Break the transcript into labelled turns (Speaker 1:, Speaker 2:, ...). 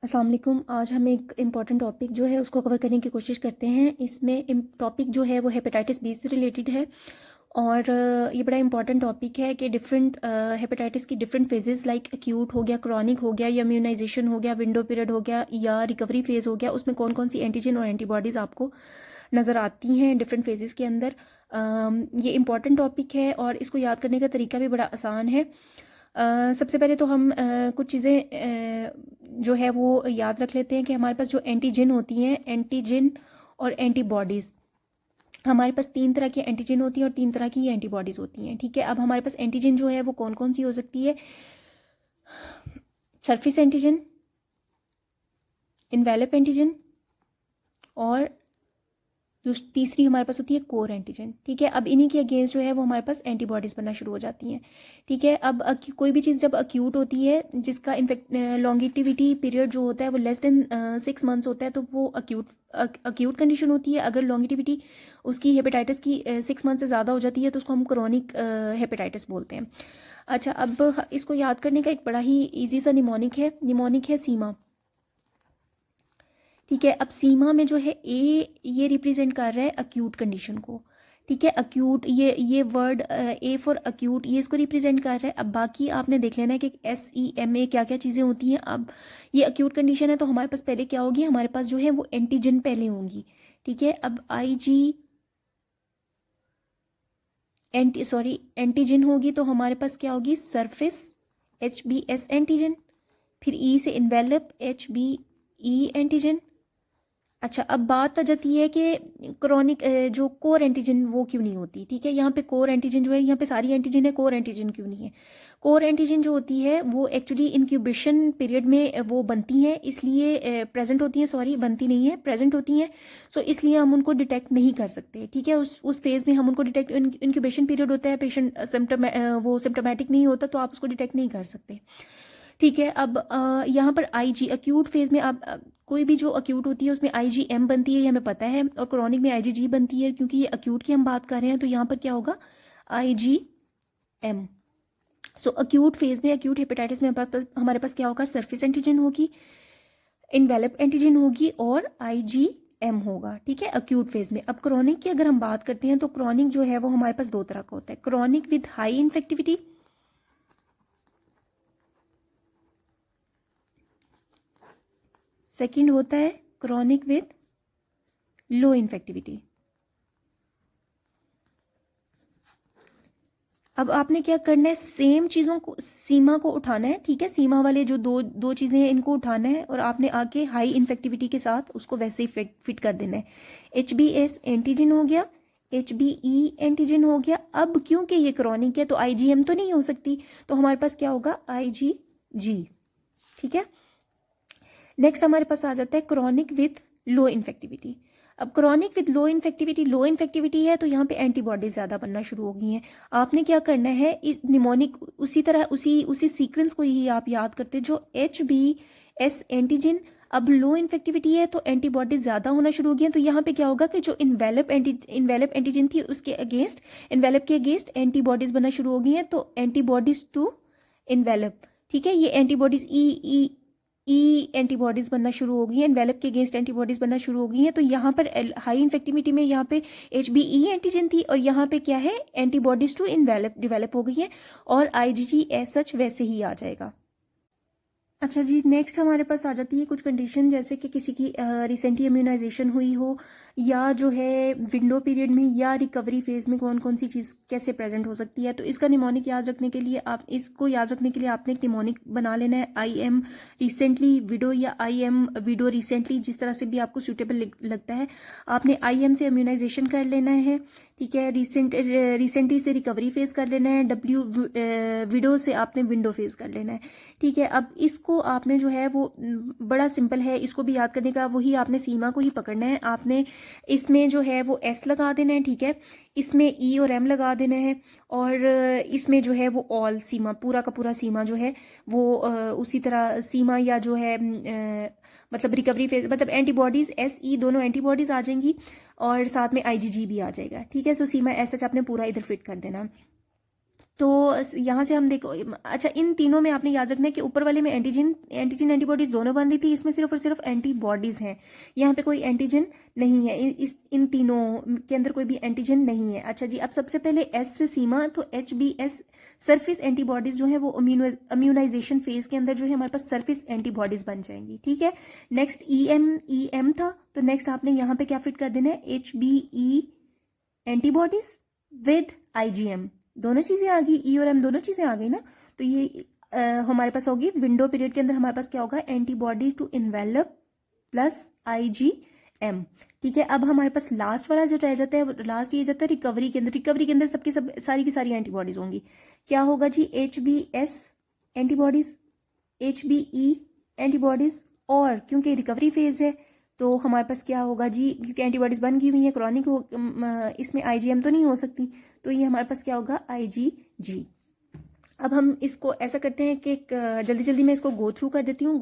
Speaker 1: अस्सलाम वालेकुम। आज हम एक इम्पॉर्टेंट टॉपिक जो है उसको कवर करने की कोशिश करते हैं। इसमें टॉपिक जो है वो हेपेटाइटिस बी से रिलेटेड है और ये बड़ा इंपॉर्टेंट टॉपिक है कि डिफरेंट हेपेटाइटिस की डिफरेंट फेजेस लाइक एक्यूट हो गया, क्रॉनिक हो गया या इम्यूनाइजेशन हो गया, विंडो पीरियड हो गया या रिकवरी फेज़ हो गया, उसमें कौन कौन सी एंटीजन और एंटीबॉडीज़ आपको नज़र आती हैं डिफरेंट फेजेस के अंदर। ये इंपॉर्टेंट टॉपिक है और इसको याद करने का तरीका भी बड़ा आसान है। सबसे पहले तो हम कुछ चीज़ें जो है वो याद रख लेते हैं कि हमारे पास जो एंटीजन होती हैं, एंटीजन और एंटीबॉडीज़, हमारे पास 3 तरह की एंटीजन होती हैं और 3 तरह की एंटीबॉडीज़ होती हैं। ठीक है, अब हमारे पास एंटीजन जो है वो कौन कौन सी हो सकती है? सरफेस एंटीजन, इन्वेलप एंटीजन और तीसरी हमारे पास होती है कोर एंटीजन। ठीक है, अब इन्हीं के अगेंस्ट जो है वो हमारे पास एंटीबॉडीज़ बनना शुरू हो जाती हैं। ठीक है, अब कोई भी चीज़ जब अक्यूट होती है जिसका लॉन्गिटिविटी पीरियड जो होता है वो लेस देन 6 मंथ्स होता है तो वो अक्यूट कंडीशन होती है। अगर लॉन्गिटिविटी उसकी हेपेटाइटिस की 6 मंथ से ज़्यादा हो जाती है तो उसको हम क्रोनिक हेपेटाइटिस बोलते हैं। अच्छा, अब इसको याद करने का एक बड़ा ही ईजी सा निमोनिक है सीमा। ठीक है, अब सीमा में जो है ये रिप्रेजेंट कर रहा है अक्यूट कंडीशन को। ठीक है, अक्यूट ये वर्ड ए फॉर अक्यूट ये इसको रिप्रेजेंट कर रहा है। अब बाकी आपने देख लेना है कि SEMA क्या क्या चीज़ें होती हैं। अब ये अक्यूट कंडीशन है तो हमारे पास पहले क्या होगी, हमारे पास जो है वो एंटीजन पहले होंगी। ठीक है, अब एंटीजन होगी तो हमारे पास क्या होगी, सरफेस HBS एंटीजन, फिर ई से इन्वेलप HBE एंटीजन। अच्छा, अब बात आ जाती है कि क्रोनिक जो कोर एंटीजन वो क्यों नहीं होती। ठीक है, यहाँ पे कोर एंटीजन जो है, यहाँ पे सारी एंटीजन है, कोर एंटीजन क्यों नहीं है? कोर एंटीजन जो होती है वो एक्चुअली इंक्यूबेशन पीरियड में वो बनती हैं, इसलिए प्रेजेंट होती हैं, सॉरी बनती नहीं है, प्रेजेंट होती हैं। सो इसलिए हम उनको डिटेक्ट नहीं कर सकते। ठीक है, उस फेज में हम उनको डिटेक्ट, इंक्यूबेशन पीरियड होता है, पेशेंट वो सिम्टोमेटिक नहीं होता तो आप उसको डिटेक्ट नहीं कर सकते। ठीक है, अब यहाँ पर IG अक्यूट फेज में आप कोई भी जो अक्यूट होती है उसमें IgM बनती है, ये हमें पता है, और क्रॉनिक में IgG बनती है। क्योंकि ये अक्यूट की हम बात कर रहे हैं तो यहाँ पर क्या होगा, IgM। सो अक्यूट फेज में, अक्यूट हेपेटाइटिस में हमारे पास क्या होगा, सरफेस एंटीजन होगी, इन्वेलप एंटीजन होगी और IgM होगा। ठीक है, अक्यूट फेज में। अब क्रॉनिक की अगर हम बात करते हैं तो क्रॉनिक जो है वो हमारे पास 2 तरह का होता है, chronic with high infectivity, second होता है क्रॉनिक विद लो इन्फेक्टिविटी। अब आपने क्या करना है, सेम चीज़ों को, सीमा को उठाना है। ठीक है, सीमा वाले जो दो चीज़ें हैं इनको उठाना है और आपने आके हाई इन्फेक्टिविटी के साथ उसको वैसे ही फिट कर देना है। HBS एंटीजन हो गया, HBE एंटीजन हो गया। अब क्योंकि ये क्रॉनिक है तो IgM तो नहीं हो सकती, तो हमारे पास क्या होगा, IgG। ठीक है, नेक्स्ट हमारे पास आ जाता है क्रॉनिक विथ लो इन्फेक्टिविटी। अब क्रॉनिक विद लो इन्फेक्टिविटी है तो यहाँ पे एंटीबॉडीज ज़्यादा बनना शुरू हो गई हैं। आपने क्या करना है, इस निमोनिक उसी तरह उसी सीक्वेंस को ही आप याद करते, जो HBS एंटीजन, अब लो इन्फेक्टिविटी है तो एंटीबॉडीज ज़्यादा होना शुरू हो गई हैं। तो यहाँ पे क्या होगा कि जो इन्वेलप एंटीजन थी उसके अगेंस्ट, इन्वेलप के अगेंस्ट एंटीबॉडीज बनना शुरू हो गई हैं, तो एंटीबॉडीज टू इन्वेलप। ठीक है, ये एंटीबॉडीज ई एंटीबॉडीज बनना शुरू हो गई हैं, एनवेलप के अगेंस्ट एंटीबॉडीज बनना शुरू हो गई हैं। तो यहाँ पर हाई इन्फेक्टिविटी में यहाँ पे HBE एंटीजन थी और यहाँ पे क्या है, एंटीबॉडीज टू इन्वेलप डेवलप हो गई है और IgG एज सच वैसे ही आ जाएगा। अच्छा जी, नेक्स्ट हमारे पास आ जाती है कुछ कंडीशन, जैसे कि किसी की रिसेंटली इम्यूनाइजेशन हुई हो या जो है विंडो पीरियड में या रिकवरी फेज में कौन कौन सी चीज़ कैसे प्रेजेंट हो सकती है। तो इसका निमोनिक याद रखने के लिए, आपने एक निमोनिक बना लेना है, IM रिसेंटली विडो या IM विडो रिसेंटली, जिस तरह से भी आपको सूटेबल लगता है। आपने IM से इम्यूनाइजेशन कर लेना है। ठीक है, रिसेंटली से रिकवरी फेज कर लेना है, विडो से आपने विंडो फेज कर लेना है। ठीक है, अब इसको आपने जो है वो बड़ा सिंपल है इसको भी याद करने का, वही आपने सीमा को ही पकड़ना है। आपने इसमें जो है वो S लगा देना है। ठीक है, इसमें E और M लगा देना है और इसमें जो है वो ऑल सीमा, पूरा का पूरा सीमा जो है वो उसी तरह सीमा या जो है मतलब रिकवरी फेज, मतलब एंटीबॉडीज SE दोनों एंटीबॉडीज आ जाएंगी और साथ में IgG भी आ जाएगा। ठीक है, तो सीमा ऐसा आपने पूरा इधर फिट कर देना। तो यहाँ से हम देखो, अच्छा इन तीनों में आपने याद रखना है कि ऊपर वाले में एंटीजन एंटीबॉडीज दोनों बन रही थी, इसमें सिर्फ और सिर्फ एंटीबॉडीज हैं, यहाँ पे कोई एंटीजन नहीं है, इन तीनों के अंदर कोई भी एंटीजन नहीं है। अच्छा जी, अब सबसे पहले एस से सीमा, तो HbS सरफेस एंटीबॉडीज जो है वो इम्यूनाइजेशन फेज के अंदर जो है हमारे पास सरफेस एंटीबॉडीज बन जाएंगी, ठीक है। नेक्स्ट EM था, तो नेक्स्ट आपने यहाँ पे क्या फिट कर देना है, HbE एंटीबॉडीज विद IgM, दोनों चीजें आ गई, E और M दोनों चीजें आ गई ना। तो ये हमारे पास होगी विंडो पीरियड के अंदर हमारे पास क्या होगा, antibody to envelope plus IgM, ठीक है। अब हमारे पास लास्ट वाला जो रह जाता है, लास्ट ये जाता है रिकवरी के अंदर, रिकवरी के अंदर सबकी सब सारी की सारी एंटीबॉडीज होंगी। क्या होगा जी, HbS एंटीबॉडीज, HbE एंटीबॉडीज, और क्योंकि रिकवरी फेज है तो हमारे पास क्या होगा जी, क्योंकि एंटीबॉडीज बन गई हुई है, क्रॉनिक हो, इसमें IgM तो नहीं हो सकती, तो ये हमारे पास क्या होगा, IgG। अब हम इसको ऐसा करते हैं कि जल्दी जल्दी मैं इसको गो थ्रू कर देती हूँ।